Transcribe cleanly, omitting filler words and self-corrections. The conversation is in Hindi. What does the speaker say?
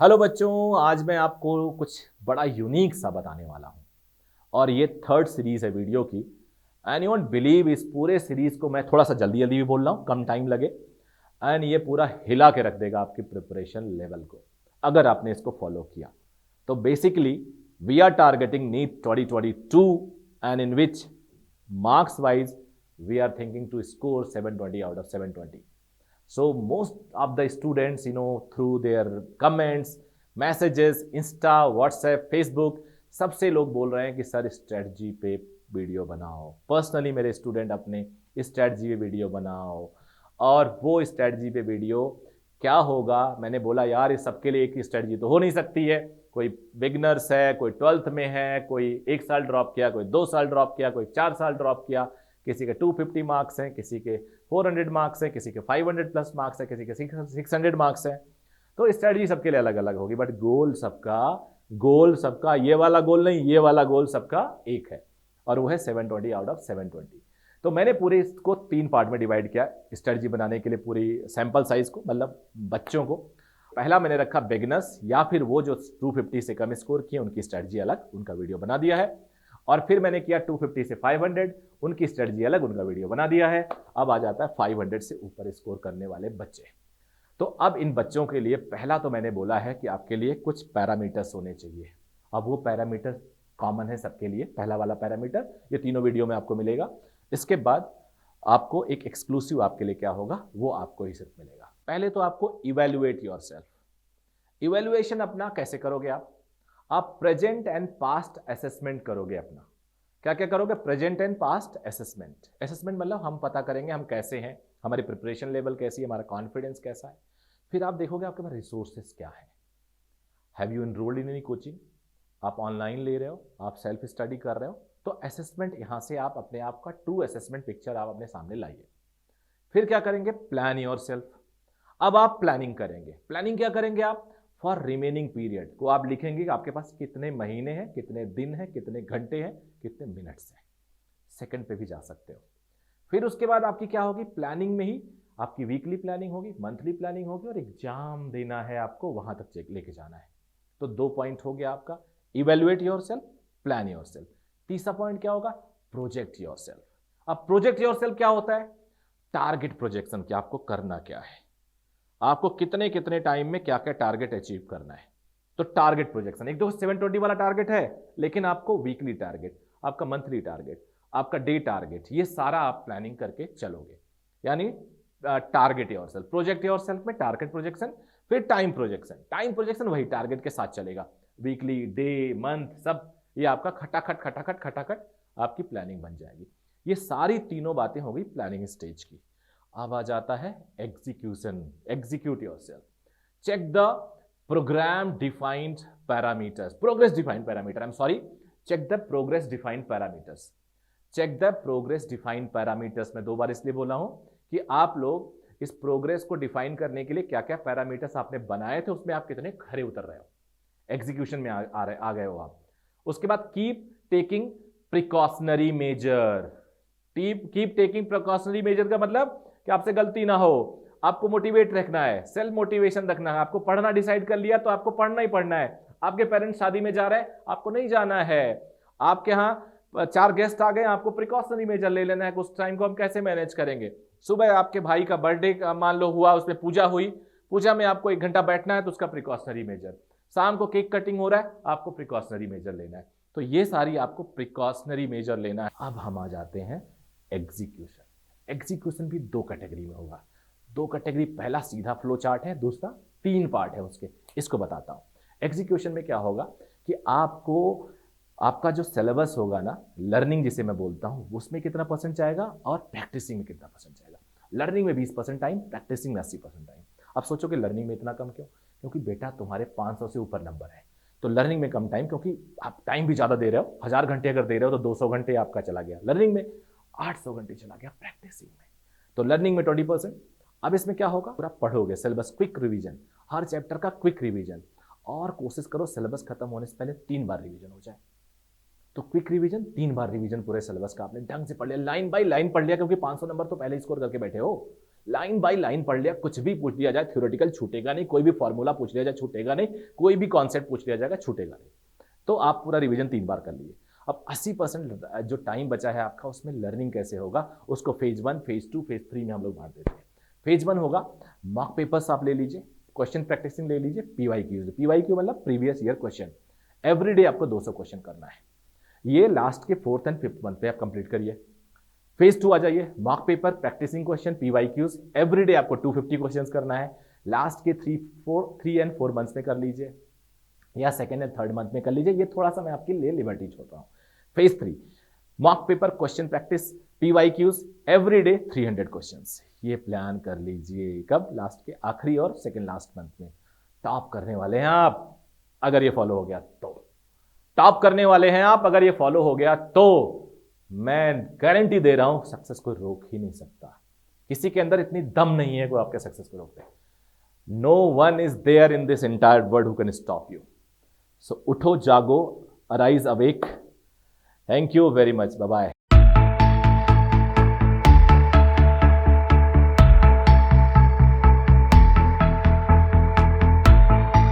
हेलो बच्चों, आज मैं आपको कुछ बड़ा यूनिक सा बताने वाला हूं और ये थर्ड सीरीज है वीडियो की। एंड यू वोंट बिलीव, इस पूरे सीरीज को मैं थोड़ा सा जल्दी जल्दी भी बोल रहा हूं, कम टाइम लगे। एंड ये पूरा हिला के रख देगा आपकी प्रिपरेशन लेवल को अगर आपने इसको फॉलो किया। तो basically we are targeting NEET 2022 and in which marks wise we are thinking to score 720 out of 720. So most of the students, through their comments, messages, Insta, WhatsApp, Facebook, सबसे लोग बोल रहे हैं कि सर स्ट्रेटजी पे वीडियो बनाओ। पर्सनली मेरे स्टूडेंट अपने स्ट्रेटजी पे वीडियो बनाओ। और वो स्ट्रेटजी पे वीडियो क्या होगा, मैंने बोला यार इस सबके लिए एक ही स्ट्रेटजी तो हो नहीं सकती है। कोई बिगनर्स है, कोई 12th में है, कोई 1 साल ड्रॉप किया, कोई 2 साल ड्रॉप किया, कोई 4 साल ड्रॉप किया, किसी के 250 मार्क्स हैं, किसी के 400 मार्क्स हैं, किसी के 500 प्लस मार्क्स है, किसी के 600 मार्क्स हैं। तो स्ट्रेटजी सबके लिए अलग अलग होगी, बट गोल सबका ये वाला गोल नहीं, ये वाला गोल सबका एक है और वो है 720 आउट ऑफ 720। तो मैंने पूरे इसको 3 पार्ट में डिवाइड किया स्ट्रेटजी बनाने के लिए, पूरी सैंपल साइज को, मतलब बच्चों को। पहला मैंने रखा बिगिनर्स या फिर वो जो 250 से कम स्कोर किए उनकी स्ट्रेटजी अलग, उनका वीडियो बना दिया है। और फिर मैंने किया 250 से 500, उनकी स्ट्रेटजी अलग, उनका वीडियो बना दिया है। अब आ जाता है 500 से ऊपर स्कोर करने वाले बच्चे। तो अब इन बच्चों के लिए पहला तो मैंने बोला है कि आपके लिए कुछ पैरामीटर्स होने चाहिए। अब वो पैरामीटर कॉमन है सबके लिए, पहला वाला पैरामीटर ये तीनों वीडियो में आपको मिलेगा। इसके बाद आपको एक एक्सक्लूसिव आपके लिए क्या होगा, वो आपको ही सिर्फ मिलेगा। पहले तो आपको इवैल्यूएट योरसेल्फ। इवैल्यूएशन अपना कैसे करोगे आप प्रेजेंट एंड पास्ट असेसमेंट करोगे अपना। क्या क्या करोगे? Present and past assessment. Assessment मतलब हम पता करेंगे हम कैसे हैं, हमारी प्रिपरेशन लेवल कैसी है, हमारा कॉन्फिडेंस कैसा है। फिर आप देखोगे आपके पास रिसोर्सेस क्या है। Have you enrolled in any coaching? आप ऑनलाइन ले रहे हो, आप सेल्फ स्टडी कर रहे हो, तो असेसमेंट यहां से आप अपने आप का ट्रू असेसमेंट पिक्चर आप अपने सामने लाइए। फिर क्या करेंगे? Plan your self. अब आप प्लानिंग करेंगे। प्लानिंग क्या करेंगे आप? फॉर रिमेनिंग पीरियड को आप लिखेंगे कि आपके पास कितने महीने हैं, कितने दिन हैं, कितने घंटे हैं, कितने मिनट्स हैं। सेकंड पे भी जा सकते हो। फिर उसके बाद आपकी क्या होगी? प्लानिंग में ही आपकी वीकली प्लानिंग होगी, मंथली प्लानिंग होगी, और एग्जाम देना है आपको, वहां तक लेके जाना है। तो 2 पॉइंट हो गया आपका, evaluate your self, plan your self. तीसरा पॉइंट क्या होगा? Project your self. अब प्रोजेक्ट योर सेल्फ क्या होता है? टारगेट प्रोजेक्शन, क्या आपको करना क्या है, आपको कितने कितने टाइम में क्या क्या टारगेट अचीव करना है। तो टारगेट प्रोजेक्शन, एक तो 720 वाला टारगेट है, लेकिन आपको वीकली टारगेट, आपका मंथली टारगेट, आपका डे टारगेट, ये सारा आप प्लानिंग करके चलोगे। यानी टारगेट योरसेल्फ, प्रोजेक्ट योरसेल्फ में टारगेट प्रोजेक्शन, फिर टाइम प्रोजेक्शन। टाइम प्रोजेक्शन वही टारगेट के साथ चलेगा, वीकली, डे, मंथ, सब ये आपका खटाखट खटाखट खटाखट आपकी प्लानिंग बन जाएगी। ये सारी तीनों बातें हो गई प्लानिंग स्टेज की। अब आ जाता है execution. Execute yourself. Check the programme defined parameters, progress defined parameter, I am sorry, check the progress defined parameters. Check the progress defined parameters मैं 2 बार इसलिए बोला हूं कि आप लोग इस प्रोग्रेस को डिफाइन करने के लिए क्या क्या पैरामीटर्स आपने बनाए थे, उसमें आप कितने खरे उतर रहे हो, एग्जीक्यूशन में आ गए हो आप। उसके बाद keep taking precautionary major. Keep taking precautionary major का मतलब कि आपसे गलती ना हो, आपको मोटिवेट रखना है, सेल्फ मोटिवेशन रखना है। आपको पढ़ना डिसाइड कर लिया तो आपको पढ़ना ही पढ़ना है। आपके पेरेंट्स शादी में जा रहे हैं, आपको नहीं जाना है। आपके यहाँ 4 गेस्ट आ गए, आपको प्रिकॉशनरी मेजर ले लेना है, उस टाइम को हम कैसे मैनेज करेंगे। सुबह आपके भाई का बर्थडे मान लो हुआ, उसमें पूजा हुई, पूजा में आपको 1 घंटा बैठना है तो उसका प्रिकॉशनरी मेजर। शाम को केक कटिंग हो रहा है, आपको प्रिकॉशनरी मेजर लेना है। तो ये सारी आपको प्रिकॉशनरी मेजर लेना है। अब हम आ जाते हैं एग्जीक्यूशन। एग्जीक्यूशन भी 2 कैटेगरी में होगा। 2 कैटेगरी, पहला सीधा फ्लो चार्ट है, दूसरा 3 पार्ट है उसके, इसको बताता हूं। एग्जीक्यूशन में क्या होगा कि आपको आपका जो सिलेबस होगा ना, लर्निंग जिसे मैं बोलता हूं, उसमें कितना परसेंट जाएगा और प्रैक्टिसिंग में कितना परसेंट जाएगा। लर्निंग में 20% टाइम, प्रैक्टिसिंग में 80% टाइम। अब सोचो कि लर्निंग में इतना कम क्यों? क्योंकि बेटा तुम्हारे 500 से ऊपर नंबर है, तो लर्निंग में कम टाइम, क्योंकि आप टाइम भी ज्यादा दे रहे हो। 1000 घंटे अगर दे रहे हो तो 200 घंटे आपका चला गया लर्निंग में, 800 घंटे चला गया प्रैक्टिसिंग में। तो लर्निंग में 20%। अब इसमें क्या होगा? पूरा पढ़ोगे, सिलेबस क्विक रिवीजन, हर चैप्टर का क्विक रिवीजन, और कोशिश करो सिलेबस खत्म होने से पहले 3 बार रिवीजन हो जाए। तो क्विक रिवीजन, 3 बार रिवीजन पूरे सिलेबस का आपने ढंग से पढ़ लिया, लाइन बाय लाइन पढ़ लिया, क्योंकि 500 नंबर तो पहले स्कोर करके बैठे हो। लाइन बाय लाइन पढ़ लिया, कुछ भी पूछ लिया जाए थ्योरेटिकल छूटेगा नहीं, कोई भी फॉर्मूला पूछ लिया जाए छूटेगा नहीं, कोई भी कॉन्सेप्ट पूछ लिया जाएगा छूटेगा नहीं। तो आप पूरा रिवीजन 3 बार कर लिए। अब 80% जो टाइम बचा है आपका, उसमें लर्निंग कैसे होगा, उसको फेज 1, फेज 2, फेज 3 में हम लोग बांट देते हैं। फेज 1 होगा मॉक पेपर्स आप ले लीजिए, क्वेश्चन प्रैक्टिसिंग ले लीजिए, पीवाईक्यू मतलब प्रीवियस ईयर क्वेश्चन। एवरीडे आपको 200 क्वेश्चन करना है, ये लास्ट के 4th एंड 5th मंथ पे आप कंप्लीट करिए। फेज 2 आ जाइए, mock paper, practising question, PYQs, everyday आपको 250 क्वेश्चंस करना है, लास्ट के 3 एंड 4 मंथ्स में कर लीजिए या 2nd एंड 3rd मंथ में कर लीजिए, ये थोड़ा सा मैं आपके लिए लिबर्टी छोड़ रहा हूं। Phase 3 mock paper, question practice, PYQs, everyday 300 questions. ये प्लान कर लीजिए कब, लास्ट के आखिरी और 2nd लास्ट मंथ में। टॉप करने वाले हैं आप अगर ये फॉलो हो गया तो, टॉप करने वाले हैं आप अगर ये फॉलो हो गया तो, मैं गारंटी दे रहा हूं सक्सेस को रोक ही नहीं सकता। किसी के अंदर इतनी दम नहीं है कोई आपके सक्सेस को रोक दे। No one is there in this entire world who can stop you. So उठो, जागो, arise, awake. Thank you very much, bye bye.